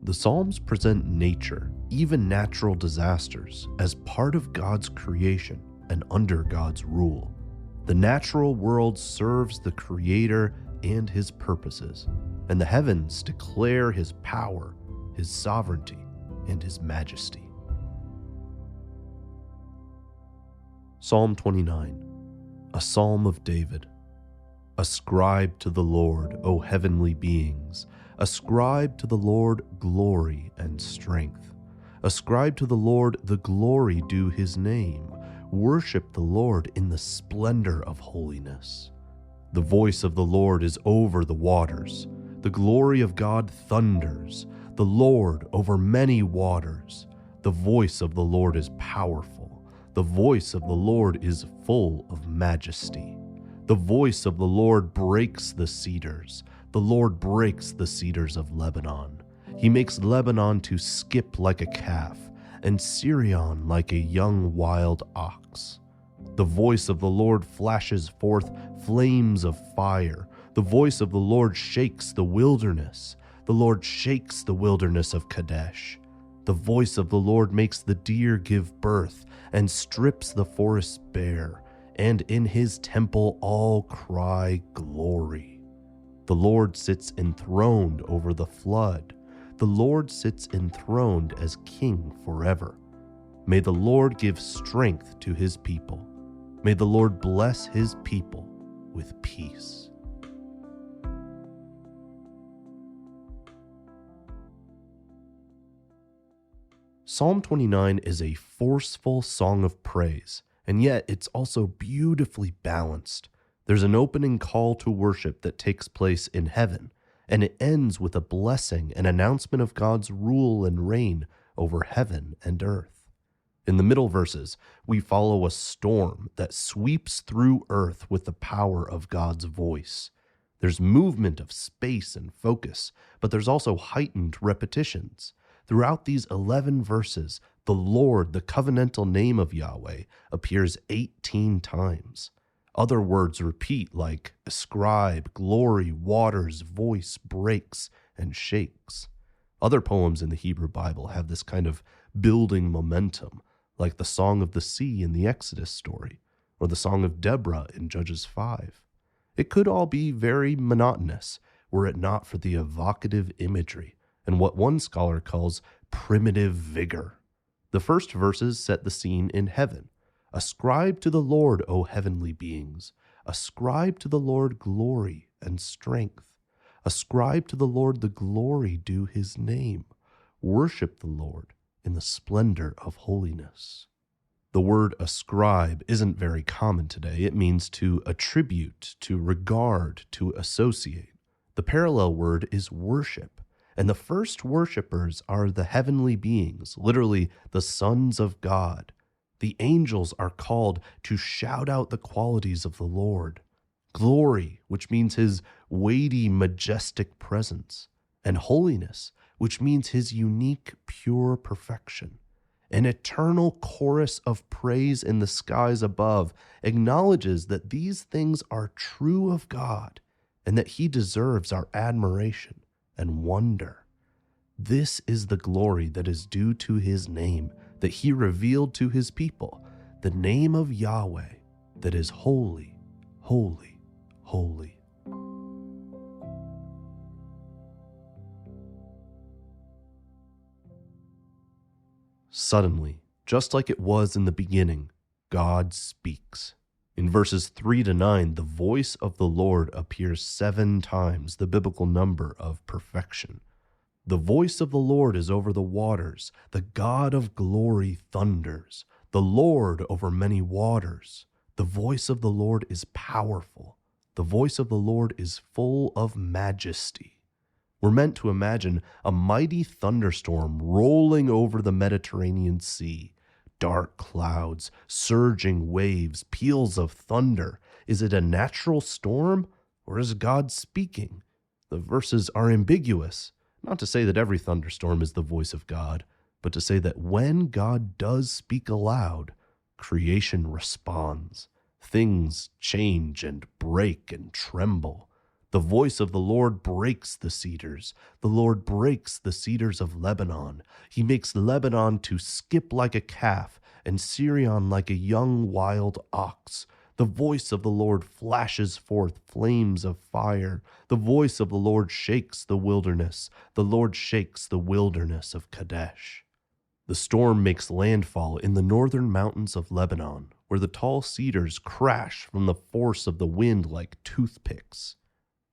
The Psalms present nature, even natural disasters, as part of God's creation and under God's rule. The natural world serves the Creator and His purposes, and the heavens declare His power, His sovereignty, and His majesty. Psalm 29, a psalm of David. Ascribe to the Lord, O heavenly beings. Ascribe to the Lord glory and strength. Ascribe to the Lord the glory due His name. Worship the Lord in the splendor of holiness. The voice of the Lord is over the waters. The glory of God thunders. The Lord over many waters. The voice of the Lord is powerful. The voice of the Lord is full of majesty. The voice of the Lord breaks the cedars. The Lord breaks the cedars of Lebanon. He makes Lebanon to skip like a calf, and Sirion like a young wild ox. The voice of the Lord flashes forth flames of fire. The voice of the Lord shakes the wilderness. The Lord shakes the wilderness of Kadesh. The voice of the Lord makes the deer give birth and strips the forests bare, and in His temple all cry glory. The Lord sits enthroned over the flood. The Lord sits enthroned as King forever. May the Lord give strength to His people. May the Lord bless His people with peace. Psalm 29 is a forceful song of praise, and yet it's also beautifully balanced. There's an opening call to worship that takes place in heaven, and it ends with a blessing and announcement of God's rule and reign over heaven and earth. In the middle verses, we follow a storm that sweeps through earth with the power of God's voice. There's movement of space and focus, but there's also heightened repetitions. Throughout these 11 verses, the Lord, the covenantal name of Yahweh, appears 18 times. Other words repeat like ascribe, glory, waters, voice, breaks, and shakes. Other poems in the Hebrew Bible have this kind of building momentum, like the Song of the Sea in the Exodus story, or the Song of Deborah in Judges 5. It could all be very monotonous were it not for the evocative imagery and what one scholar calls primitive vigor. The first verses set the scene in heaven. Ascribe to the Lord, O heavenly beings. Ascribe to the Lord glory and strength. Ascribe to the Lord the glory due His name. Worship the Lord in the splendor of holiness. The word ascribe isn't very common today. It means to attribute, to regard, to associate. The parallel word is worship, and the first worshipers are the heavenly beings, literally the sons of God. The angels are called to shout out the qualities of the Lord. Glory, which means His weighty, majestic presence, and holiness, which means His unique, pure perfection. An eternal chorus of praise in the skies above acknowledges that these things are true of God and that He deserves our admiration and wonder. This is the glory that is due to His name, that He revealed to His people, the name of Yahweh that is holy, holy, holy. Suddenly, just like it was in the beginning, God speaks. In verses 3 to 9, the voice of the Lord appears 7 times, the biblical number of perfection. The voice of the Lord is over the waters. The God of glory thunders. The Lord over many waters. The voice of the Lord is powerful. The voice of the Lord is full of majesty. We're meant to imagine a mighty thunderstorm rolling over the Mediterranean Sea. Dark clouds, surging waves, peals of thunder. Is it a natural storm, or is God speaking? The verses are ambiguous. Not to say that every thunderstorm is the voice of God, but to say that when God does speak aloud, creation responds. Things change and break and tremble. The voice of the Lord breaks the cedars. The Lord breaks the cedars of Lebanon. He makes Lebanon to skip like a calf and Sirion like a young wild ox. The voice of the Lord flashes forth flames of fire. The voice of the Lord shakes the wilderness. The Lord shakes the wilderness of Kadesh. The storm makes landfall in the northern mountains of Lebanon, where the tall cedars crash from the force of the wind like toothpicks.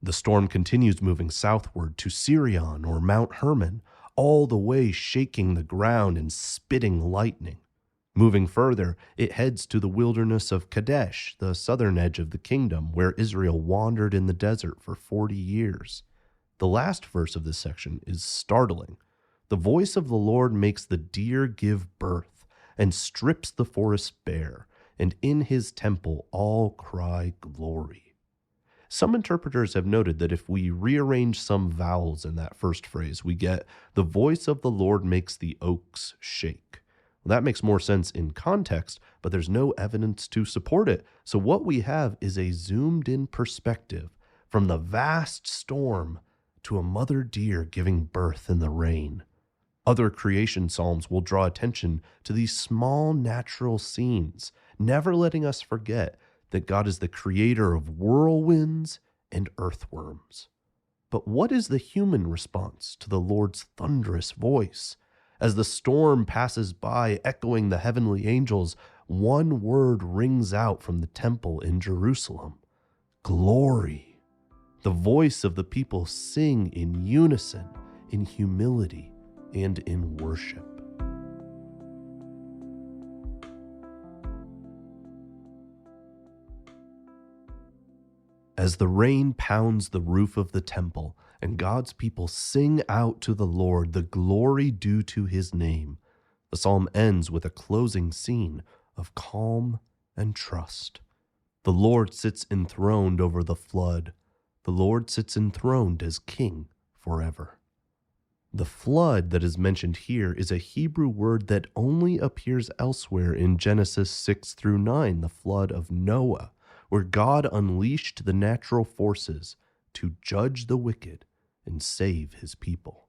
The storm continues moving southward to Sirion or Mount Hermon, all the way shaking the ground and spitting lightning. Moving further, it heads to the wilderness of Kadesh, the southern edge of the kingdom, where Israel wandered in the desert for 40 years. The last verse of this section is startling. The voice of the Lord makes the deer give birth and strips the forest bare, and in his temple all cry glory. Some interpreters have noted that if we rearrange some vowels in that first phrase, we get the voice of the Lord makes the oaks shake. Well, that makes more sense in context, but there's no evidence to support it. So what we have is a zoomed-in perspective from the vast storm to a mother deer giving birth in the rain. Other creation psalms will draw attention to these small natural scenes, never letting us forget that God is the creator of whirlwinds and earthworms. But what is the human response to the Lord's thunderous voice? As the storm passes by, echoing the heavenly angels, one word rings out from the temple in Jerusalem: glory. The voice of the people sing in unison, in humility, and in worship. As the rain pounds the roof of the temple, and God's people sing out to the Lord the glory due to his name, the psalm ends with a closing scene of calm and trust. The Lord sits enthroned over the flood. The Lord sits enthroned as king forever. The flood that is mentioned here is a Hebrew word that only appears elsewhere in Genesis 6 through 9, the flood of Noah, where God unleashed the natural forces to judge the wicked and save his people.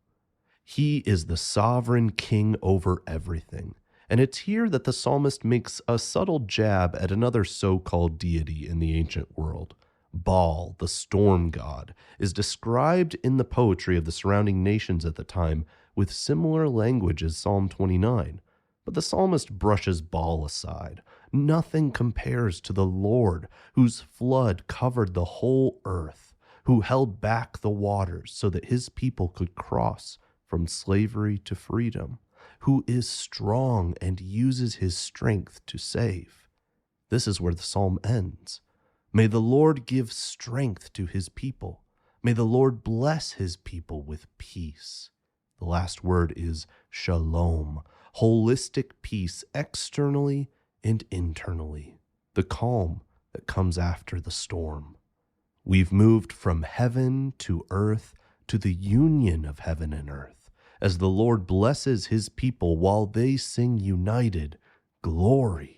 He is the sovereign king over everything, and it's here that the psalmist makes a subtle jab at another so-called deity in the ancient world. Baal, the storm god, is described in the poetry of the surrounding nations at the time with similar language as Psalm 29, but the psalmist brushes Baal aside. Nothing compares to the Lord, whose flood covered the whole earth, who held back the waters so that his people could cross from slavery to freedom, who is strong and uses his strength to save. This is where the psalm ends. May the Lord give strength to his people. May the Lord bless his people with peace. The last word is shalom, holistic peace externally and internally, the calm that comes after the storm. We've moved from heaven to earth to the union of heaven and earth, as the Lord blesses his people while they sing united, glory.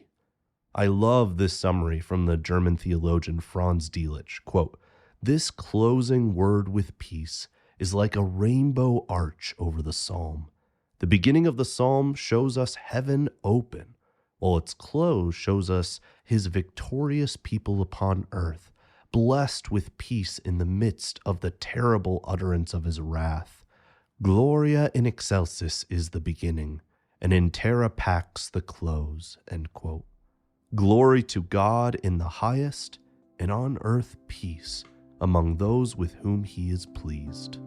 I love this summary from the German theologian Franz Delitzsch. Quote, "This closing word with peace is like a rainbow arch over the psalm. The beginning of the psalm shows us heaven open, while its close shows us his victorious people upon earth, blessed with peace in the midst of the terrible utterance of his wrath. Gloria in excelsis is the beginning, and in terra pax the close." End quote. Glory to God in the highest, and on earth peace among those with whom he is pleased.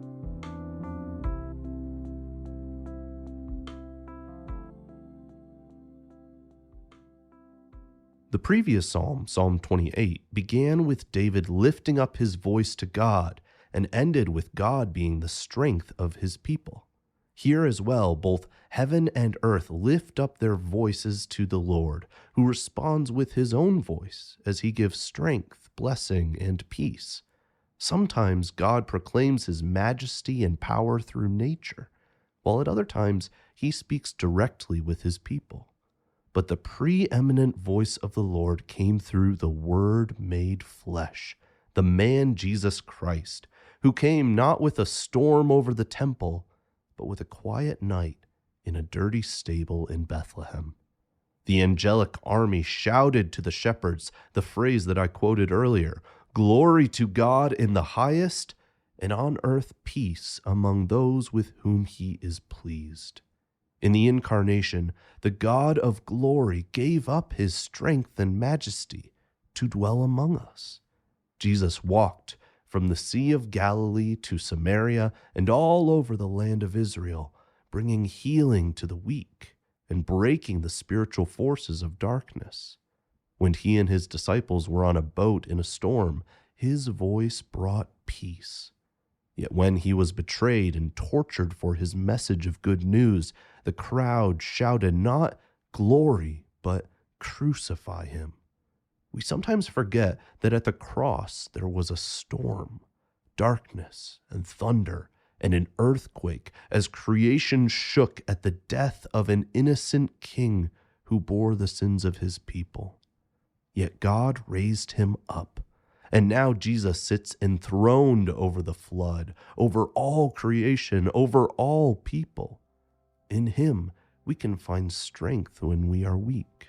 The previous psalm, Psalm 28, began with David lifting up his voice to God and ended with God being the strength of his people. Here as well, both heaven and earth lift up their voices to the Lord, who responds with his own voice as he gives strength, blessing, and peace. Sometimes God proclaims his majesty and power through nature, while at other times he speaks directly with his people. But the preeminent voice of the Lord came through the Word made flesh, the man Jesus Christ, who came not with a storm over the temple, but with a quiet night in a dirty stable in Bethlehem. The angelic army shouted to the shepherds the phrase that I quoted earlier, "Glory to God in the highest, and on earth peace among those with whom he is pleased." In the incarnation, the God of glory gave up his strength and majesty to dwell among us. Jesus walked from the Sea of Galilee to Samaria and all over the land of Israel, bringing healing to the weak and breaking the spiritual forces of darkness. When he and his disciples were on a boat in a storm, his voice brought peace. Yet when he was betrayed and tortured for his message of good news, the crowd shouted not "Glory," but "Crucify him." We sometimes forget that at the cross there was a storm, darkness, and thunder, and an earthquake as creation shook at the death of an innocent king who bore the sins of his people. Yet God raised him up, and now Jesus sits enthroned over the flood, over all creation, over all people. In him we can find strength when we are weak.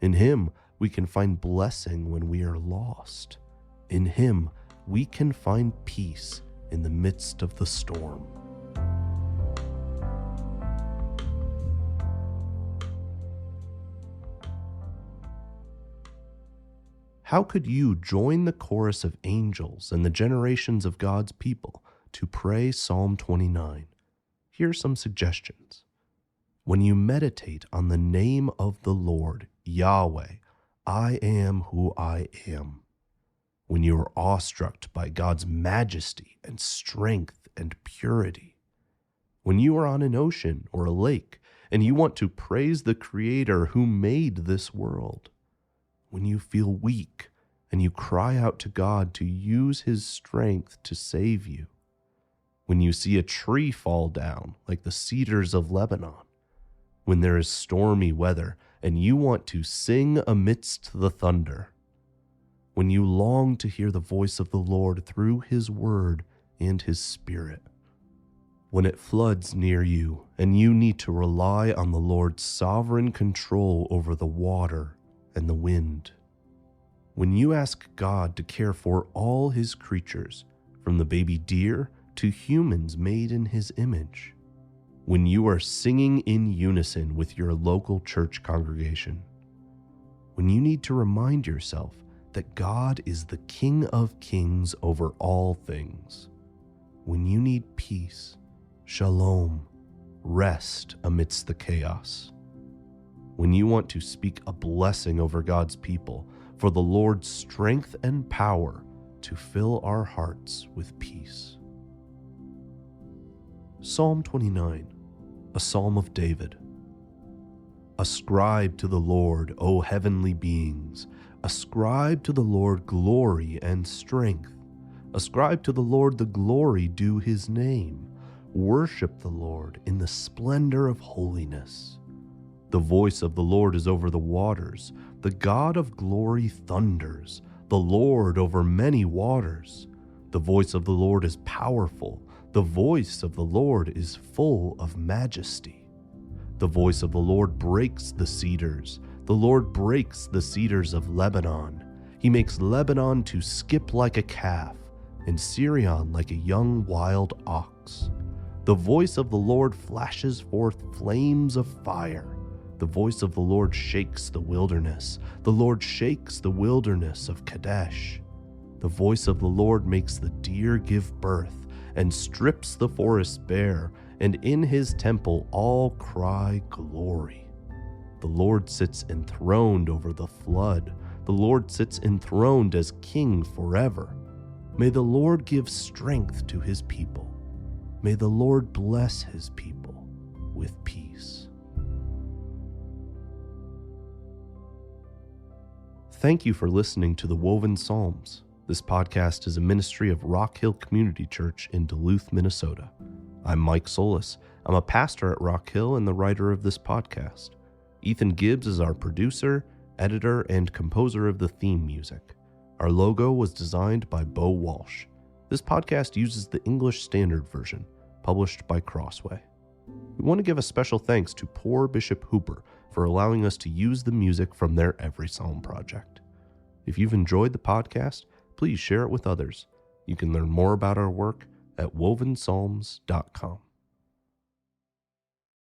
In him we can find blessing when we are lost. In him we can find peace in the midst of the storm. How could you join the chorus of angels and the generations of God's people to pray Psalm 29? Here are some suggestions. When you meditate on the name of the Lord, Yahweh, I am who I am. When you are awestruck by God's majesty and strength and purity. When you are on an ocean or a lake and you want to praise the Creator who made this world. When you feel weak and you cry out to God to use his strength to save you. When you see a tree fall down like the cedars of Lebanon. When there is stormy weather and you want to sing amidst the thunder. When you long to hear the voice of the Lord through his word and his spirit. When it floods near you and you need to rely on the Lord's sovereign control over the water and the wind. When you ask God to care for all his creatures, from the baby deer to humans made in his image. When you are singing in unison with your local church congregation. When you need to remind yourself that God is the King of Kings over all things. When you need peace, shalom, rest amidst the chaos. When you want to speak a blessing over God's people, for the Lord's strength and power to fill our hearts with peace. Psalm 29, a psalm of David. Ascribe to the Lord, O heavenly beings. Ascribe to the Lord glory and strength. Ascribe to the Lord the glory due his name. Worship the Lord in the splendor of holiness. The voice of the Lord is over the waters. The God of glory thunders. The Lord over many waters. The voice of the Lord is powerful. The voice of the Lord is full of majesty. The voice of the Lord breaks the cedars. The Lord breaks the cedars of Lebanon. He makes Lebanon to skip like a calf, and Sirion like a young wild ox. The voice of the Lord flashes forth flames of fire. The voice of the Lord shakes the wilderness. The Lord shakes the wilderness of Kadesh. The voice of the Lord makes the deer give birth and strips the forest bare, and in his temple all cry glory. The Lord sits enthroned over the flood. The Lord sits enthroned as king forever. May the Lord give strength to his people. May the Lord bless his people with peace. Thank you for listening to the Woven Psalms. This podcast is a ministry of Rock Hill Community Church in Duluth, Minnesota. I'm Mike Solis. I'm a pastor at Rock Hill and the writer of this podcast. Ethan Gibbs is our producer, editor, and composer of the theme music. Our logo was designed by Bo Walsh. This podcast uses the English Standard Version, published by Crossway. We want to give a special thanks to Poor Bishop Hooper for allowing us to use the music from their Every Psalm project. If you've enjoyed the podcast, please share it with others. You can learn more about our work at wovenpsalms.com.